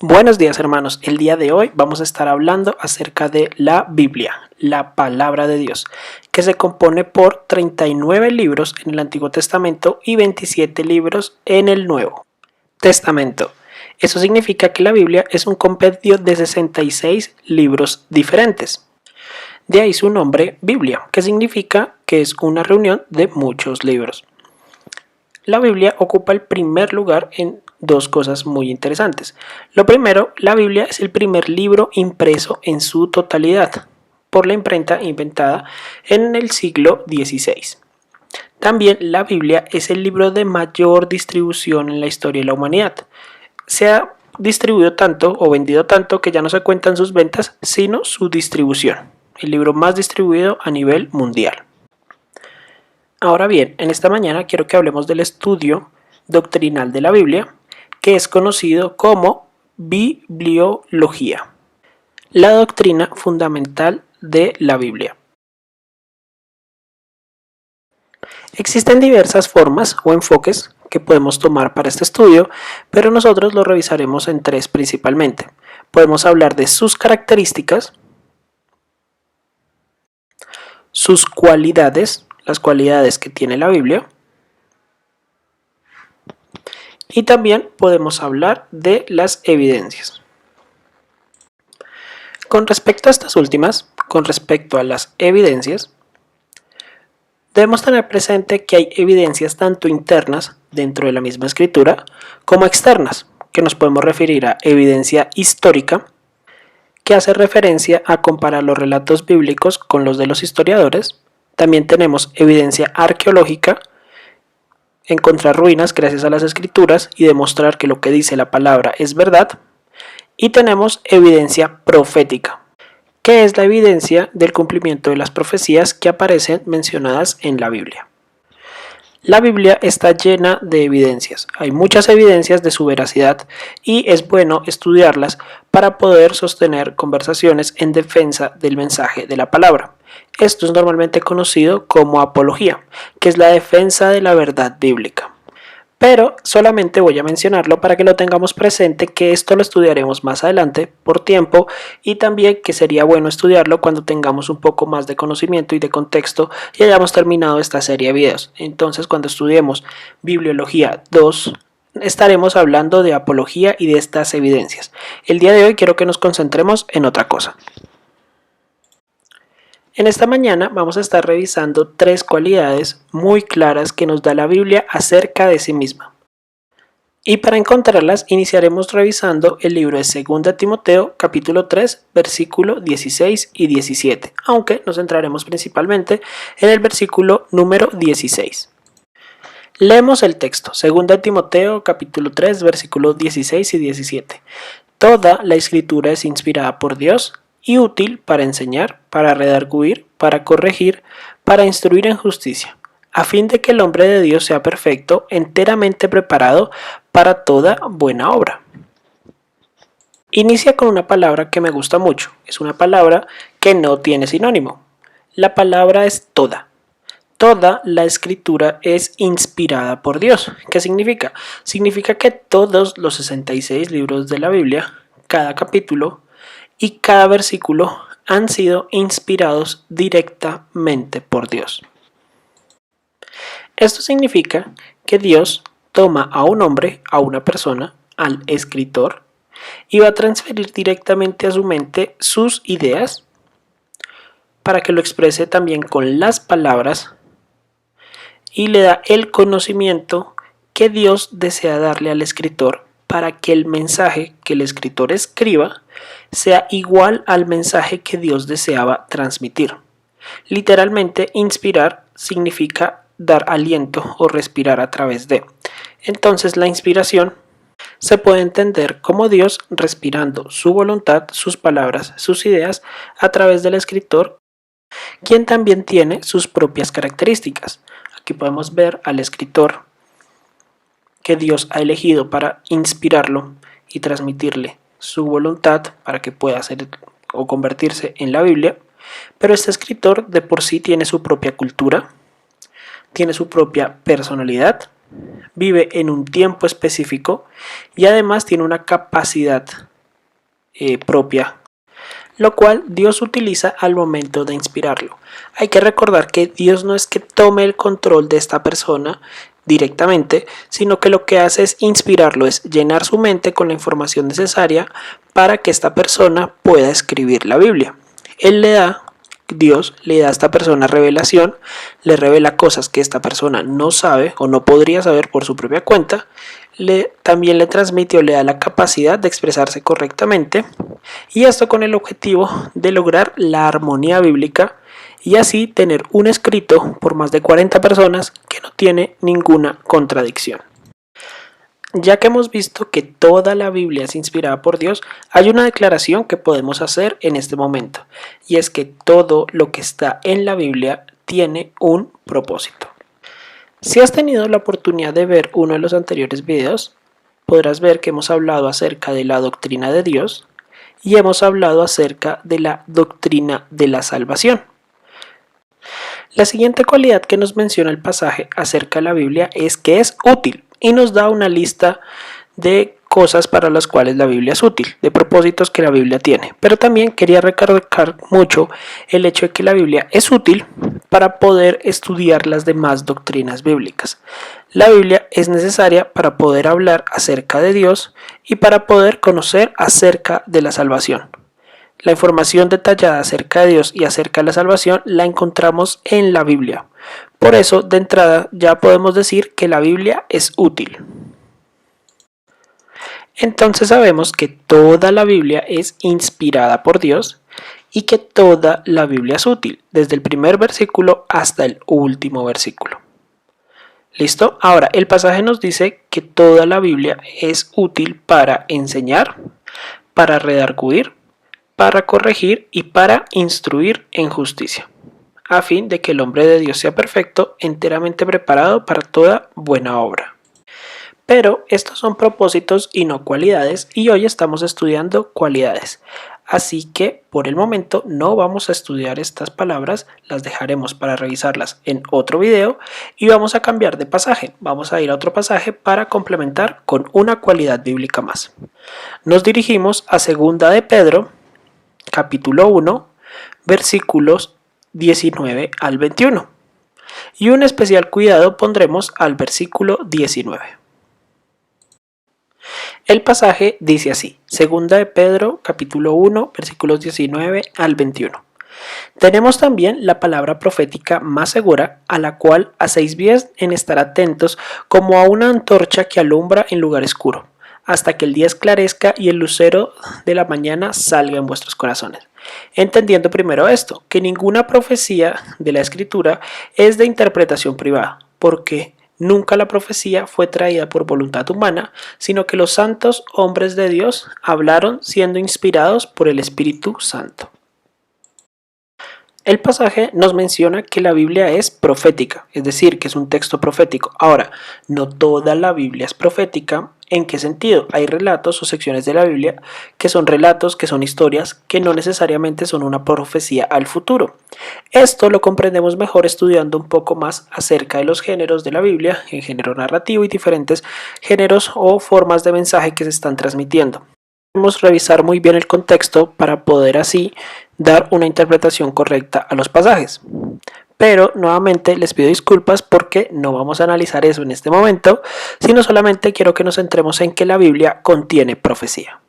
Buenos días, hermanos. El día de hoy vamos a estar hablando acerca de la Biblia, la palabra de Dios, que se compone por 39 libros en el Antiguo Testamento y 27 libros en el Nuevo Testamento. Eso significa que la Biblia es un compendio de 66 libros diferentes. De ahí su nombre, Biblia, que significa que es una reunión de muchos libros. La Biblia ocupa el primer lugar en dos cosas muy interesantes. Lo primero, la Biblia es el primer libro impreso en su totalidad por la imprenta inventada en el siglo XVI. También la Biblia es el libro de mayor distribución en la historia de la humanidad. Se ha distribuido tanto o vendido tanto que ya no se cuentan sus ventas, sino su distribución. El libro más distribuido a nivel mundial. Ahora bien, en esta mañana quiero que hablemos del estudio doctrinal de la Biblia, que es conocido como bibliología, la doctrina fundamental de la Biblia. Existen diversas formas o enfoques que podemos tomar para este estudio, pero nosotros lo revisaremos en tres principalmente. Podemos hablar de sus características, sus cualidades, las cualidades que tiene la Biblia, y también podemos hablar de las evidencias. Con respecto a estas últimas, con respecto a las evidencias, debemos tener presente que hay evidencias tanto internas dentro de la misma escritura como externas, que nos podemos referir a evidencia histórica, que hace referencia a comparar los relatos bíblicos con los de los historiadores. También tenemos evidencia arqueológica, encontrar ruinas gracias a las escrituras y demostrar que lo que dice la palabra es verdad. Y tenemos evidencia profética, que es la evidencia del cumplimiento de las profecías que aparecen mencionadas en la Biblia. La Biblia está llena de evidencias, hay muchas evidencias de su veracidad y es bueno estudiarlas para poder sostener conversaciones en defensa del mensaje de la palabra. Esto es normalmente conocido como apología, que es la defensa de la verdad bíblica. Pero solamente voy a mencionarlo para que lo tengamos presente, que esto lo estudiaremos más adelante por tiempo y también que sería bueno estudiarlo cuando tengamos un poco más de conocimiento y de contexto y hayamos terminado esta serie de videos. Entonces, cuando estudiemos Bibliología 2, estaremos hablando de apología y de estas evidencias. El día de hoy quiero que nos concentremos en otra cosa. En esta mañana vamos a estar revisando tres cualidades muy claras que nos da la Biblia acerca de sí misma. Y para encontrarlas iniciaremos revisando el libro de 2 Timoteo capítulo 3 versículo 16 y 17, aunque nos centraremos principalmente en el versículo número 16. Leemos el texto, 2 Timoteo capítulo 3 versículos 16 y 17. Toda la escritura es inspirada por Dios y útil para enseñar, para redarguir, para corregir, para instruir en justicia, a fin de que el hombre de Dios sea perfecto, enteramente preparado para toda buena obra. Inicia con una palabra que me gusta mucho, es una palabra que no tiene sinónimo. La palabra es toda. Toda la escritura es inspirada por Dios. ¿Qué significa? Significa que todos los 66 libros de la Biblia, cada capítulo y cada versículo han sido inspirados directamente por Dios. Esto significa que Dios toma a un hombre, a una persona, al escritor, y va a transferir directamente a su mente sus ideas para que lo exprese también con las palabras y le da el conocimiento que Dios desea darle al escritor para que el mensaje que el escritor escriba sea igual al mensaje que Dios deseaba transmitir. Literalmente, inspirar significa dar aliento o respirar a través de. Entonces, la inspiración se puede entender como Dios respirando su voluntad, sus palabras, sus ideas a través del escritor, quien también tiene sus propias características. Aquí podemos ver al escritor que Dios ha elegido para inspirarlo y transmitirle su voluntad para que pueda hacer o convertirse en la Biblia, pero este escritor de por sí tiene su propia cultura, tiene su propia personalidad, vive en un tiempo específico y además tiene una capacidad propia, lo cual Dios utiliza al momento de inspirarlo. Hay que recordar que Dios no es que tome el control de esta persona directamente, sino que lo que hace es inspirarlo, es llenar su mente con la información necesaria para que esta persona pueda escribir la Biblia. Dios le da a esta persona revelación, le revela cosas que esta persona no sabe o no podría saber por su propia cuenta, también le transmite o le da la capacidad de expresarse correctamente, y esto con el objetivo de lograr la armonía bíblica y así tener un escrito por más de 40 personas que no tiene ninguna contradicción. Ya que hemos visto que toda la Biblia es inspirada por Dios, hay una declaración que podemos hacer en este momento, y es que todo lo que está en la Biblia tiene un propósito. Si has tenido la oportunidad de ver uno de los anteriores videos, podrás ver que hemos hablado acerca de la doctrina de Dios y hemos hablado acerca de la doctrina de la salvación. La siguiente cualidad que nos menciona el pasaje acerca de la Biblia es que es útil y nos da una lista de cosas para las cuales la Biblia es útil, de propósitos que la Biblia tiene. Pero también quería recalcar mucho el hecho de que la Biblia es útil para poder estudiar las demás doctrinas bíblicas. La Biblia es necesaria para poder hablar acerca de Dios y para poder conocer acerca de la salvación. La información detallada acerca de Dios y acerca de la salvación la encontramos en la Biblia. Por eso, de entrada, ya podemos decir que la Biblia es útil. Entonces sabemos que toda la Biblia es inspirada por Dios y que toda la Biblia es útil, desde el primer versículo hasta el último versículo. ¿Listo? Ahora, el pasaje nos dice que toda la Biblia es útil para enseñar, para redarguir, para corregir y para instruir en justicia, a fin de que el hombre de Dios sea perfecto, enteramente preparado para toda buena obra. Pero estos son propósitos y no cualidades, y hoy estamos estudiando cualidades. Así que por el momento no vamos a estudiar estas palabras, las dejaremos para revisarlas en otro video y vamos a cambiar de pasaje. Vamos a ir a otro pasaje para complementar con una cualidad bíblica más. Nos dirigimos a 2 de Pedro, capítulo 1, versículos 19 al 21. Y un especial cuidado pondremos al versículo 19. El pasaje dice así, 2 de Pedro, capítulo 1, versículos 19 al 21. Tenemos también la palabra profética más segura, a la cual hacéis bien en estar atentos como a una antorcha que alumbra en lugar oscuro, hasta que el día esclarezca y el lucero de la mañana salga en vuestros corazones. Entendiendo primero esto, que ninguna profecía de la Escritura es de interpretación privada, porque nunca la profecía fue traída por voluntad humana, sino que los santos hombres de Dios hablaron siendo inspirados por el Espíritu Santo. El pasaje nos menciona que la Biblia es profética, es decir, que es un texto profético. Ahora, no toda la Biblia es profética. ¿En qué sentido? Hay relatos o secciones de la Biblia que son relatos, que son historias, que no necesariamente son una profecía al futuro. Esto lo comprendemos mejor estudiando un poco más acerca de los géneros de la Biblia, el género narrativo y diferentes géneros o formas de mensaje que se están transmitiendo. Debemos revisar muy bien el contexto para poder así dar una interpretación correcta a los pasajes. Pero nuevamente les pido disculpas porque no vamos a analizar eso en este momento, sino solamente quiero que nos centremos en que la Biblia contiene profecía.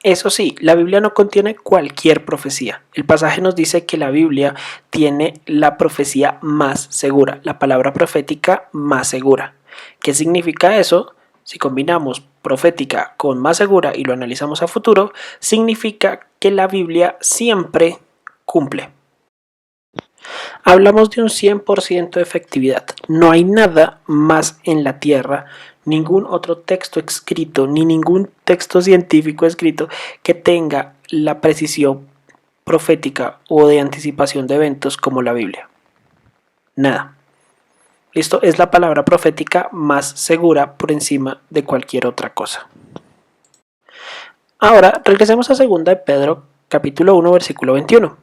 Eso sí, la Biblia no contiene cualquier profecía. El pasaje nos dice que la Biblia tiene la profecía más segura, la palabra profética más segura. ¿Qué significa eso? Si combinamos profética con más segura y lo analizamos a futuro, significa que la Biblia siempre cumple. Hablamos de un 100% de efectividad. No hay nada más en la tierra, ningún otro texto escrito, ni ningún texto científico escrito que tenga la precisión profética o de anticipación de eventos como la Biblia. Nada. ¿Listo? Es la palabra profética más segura por encima de cualquier otra cosa. Ahora, regresemos a 2 de Pedro, capítulo 1, versículo 21.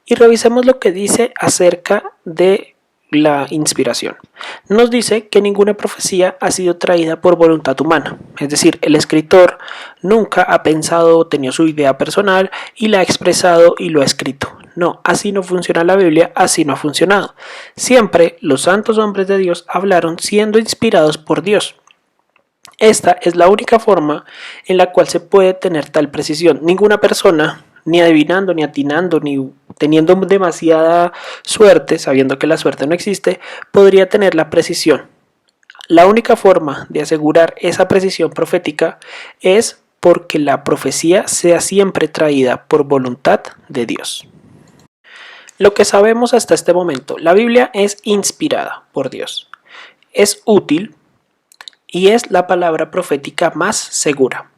Y revisemos lo que dice acerca de la inspiración? Nos dice que ninguna profecía ha sido traída por voluntad humana, es decir, el escritor nunca ha pensado o tenido su idea personal y la ha expresado y lo ha escrito. No, así no funciona la Biblia, así no ha funcionado. Siempre los santos hombres de Dios hablaron siendo inspirados por Dios. Esta es la única forma en la cual se puede tener tal precisión. Ninguna persona, ni adivinando, ni atinando, ni teniendo demasiada suerte, sabiendo que la suerte no existe, podría tener la precisión. La única forma de asegurar esa precisión profética es porque la profecía sea siempre traída por voluntad de Dios. Lo que sabemos hasta este momento, la Biblia es inspirada por Dios. Es útil y es la palabra profética más segura.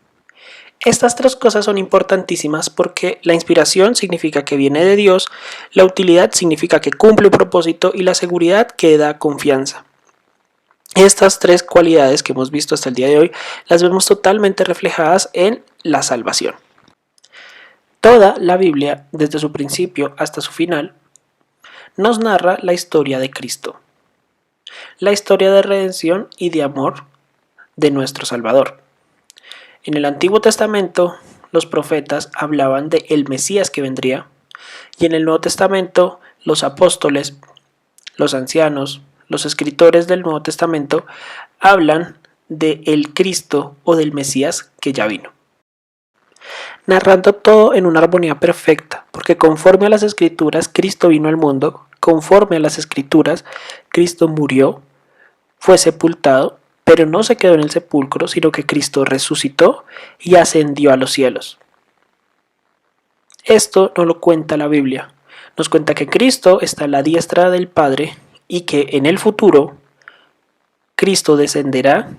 Estas tres cosas son importantísimas porque la inspiración significa que viene de Dios, la utilidad significa que cumple un propósito y la seguridad que da confianza. Estas tres cualidades que hemos visto hasta el día de hoy las vemos totalmente reflejadas en la salvación. Toda la Biblia, desde su principio hasta su final, nos narra la historia de Cristo, la historia de redención y de amor de nuestro Salvador. En el Antiguo Testamento, los profetas hablaban de el Mesías que vendría, y en el Nuevo Testamento, los apóstoles, los ancianos, los escritores del Nuevo Testamento hablan de el Cristo o del Mesías que ya vino. Narrando todo en una armonía perfecta, porque conforme a las Escrituras, Cristo vino al mundo, conforme a las Escrituras, Cristo murió, fue sepultado, pero no se quedó en el sepulcro, sino que Cristo resucitó y ascendió a los cielos. Esto no lo cuenta la Biblia. Nos cuenta que Cristo está a la diestra del Padre y que en el futuro Cristo descenderá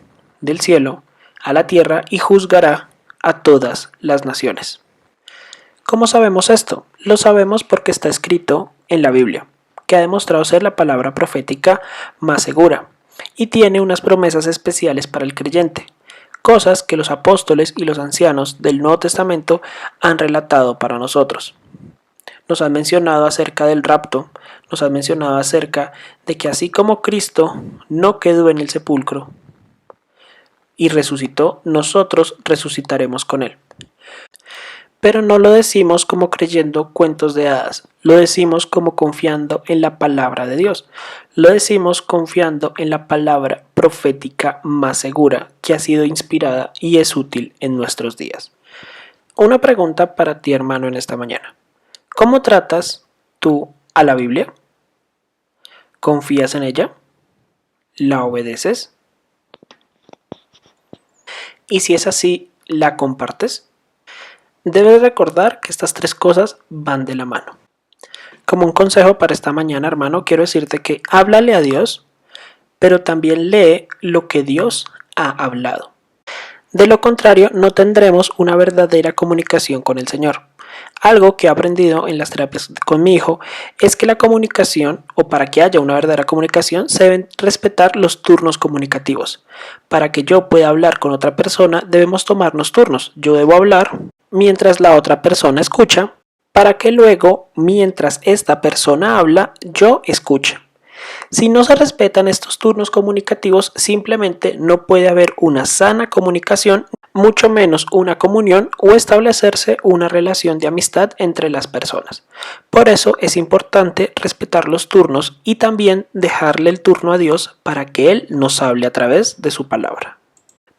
del cielo a la tierra y juzgará a todas las naciones. ¿Cómo sabemos esto? Lo sabemos porque está escrito en la Biblia, que ha demostrado ser la palabra profética más segura y tiene unas promesas especiales para el creyente, cosas que los apóstoles y los ancianos del Nuevo Testamento han relatado para nosotros. Nos han mencionado acerca del rapto, nos han mencionado acerca de que así como Cristo no quedó en el sepulcro y resucitó, nosotros resucitaremos con él. Pero no lo decimos como creyendo cuentos de hadas, lo decimos como confiando en la palabra de Dios, lo decimos confiando en la palabra profética más segura que ha sido inspirada y es útil en nuestros días. Una pregunta para ti, hermano, en esta mañana. ¿Cómo tratas tú a la Biblia? ¿Confías en ella? ¿La obedeces? Y si es así, ¿la compartes? Debes recordar que estas tres cosas van de la mano. Como un consejo para esta mañana, hermano, quiero decirte que háblale a Dios, pero también lee lo que Dios ha hablado. De lo contrario, no tendremos una verdadera comunicación con el Señor. Algo que he aprendido en las terapias con mi hijo es que la comunicación, o para que haya una verdadera comunicación, se deben respetar los turnos comunicativos. Para que yo pueda hablar con otra persona, debemos tomarnos turnos. Yo debo hablar mientras la otra persona escucha, para que luego, mientras esta persona habla, yo escuche. Si no se respetan estos turnos comunicativos, simplemente no puede haber una sana comunicación, mucho menos una comunión o establecerse una relación de amistad entre las personas. Por eso es importante respetar los turnos y también dejarle el turno a Dios para que Él nos hable a través de su palabra.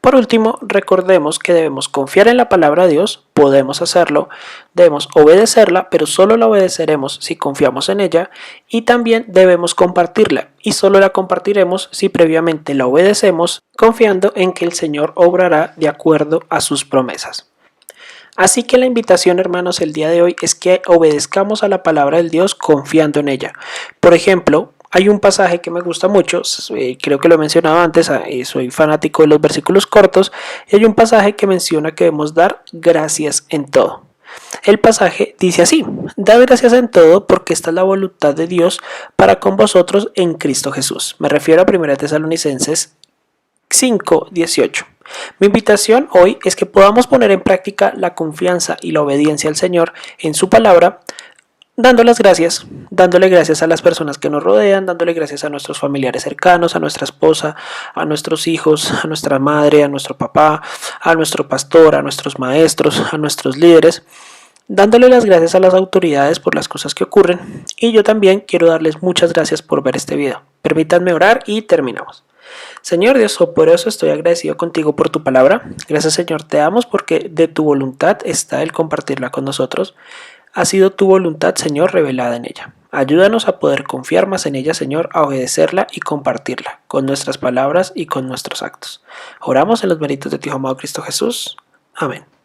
Por último, recordemos que debemos confiar en la palabra de Dios, podemos hacerlo, debemos obedecerla, pero solo la obedeceremos si confiamos en ella, y también debemos compartirla, y solo la compartiremos si previamente la obedecemos, confiando en que el Señor obrará de acuerdo a sus promesas. Así que la invitación, hermanos, el día de hoy es que obedezcamos a la palabra del Dios confiando en ella. Por ejemplo, hay un pasaje que me gusta mucho, creo que lo he mencionado antes, soy fanático de los versículos cortos, y hay un pasaje que menciona que debemos dar gracias en todo. El pasaje dice así: dad gracias en todo porque esta es la voluntad de Dios para con vosotros en Cristo Jesús. Me refiero a 1 Tesalonicenses 5:18. Mi invitación hoy es que podamos poner en práctica la confianza y la obediencia al Señor en su palabra, dando las gracias, dándole gracias a las personas que nos rodean, dándole gracias a nuestros familiares cercanos, a nuestra esposa, a nuestros hijos, a nuestra madre, a nuestro papá, a nuestro pastor, a nuestros maestros, a nuestros líderes, dándole las gracias a las autoridades por las cosas que ocurren. Y yo también quiero darles muchas gracias por ver este video. Permítanme orar y terminamos. Señor Dios Todopoderoso, estoy agradecido contigo por tu palabra. Gracias, Señor, te damos porque de tu voluntad está el compartirla con nosotros. Ha sido tu voluntad, Señor, revelada en ella. Ayúdanos a poder confiar más en ella, Señor, a obedecerla y compartirla con nuestras palabras y con nuestros actos. Oramos en los méritos de tu Hijo amado Cristo Jesús. Amén.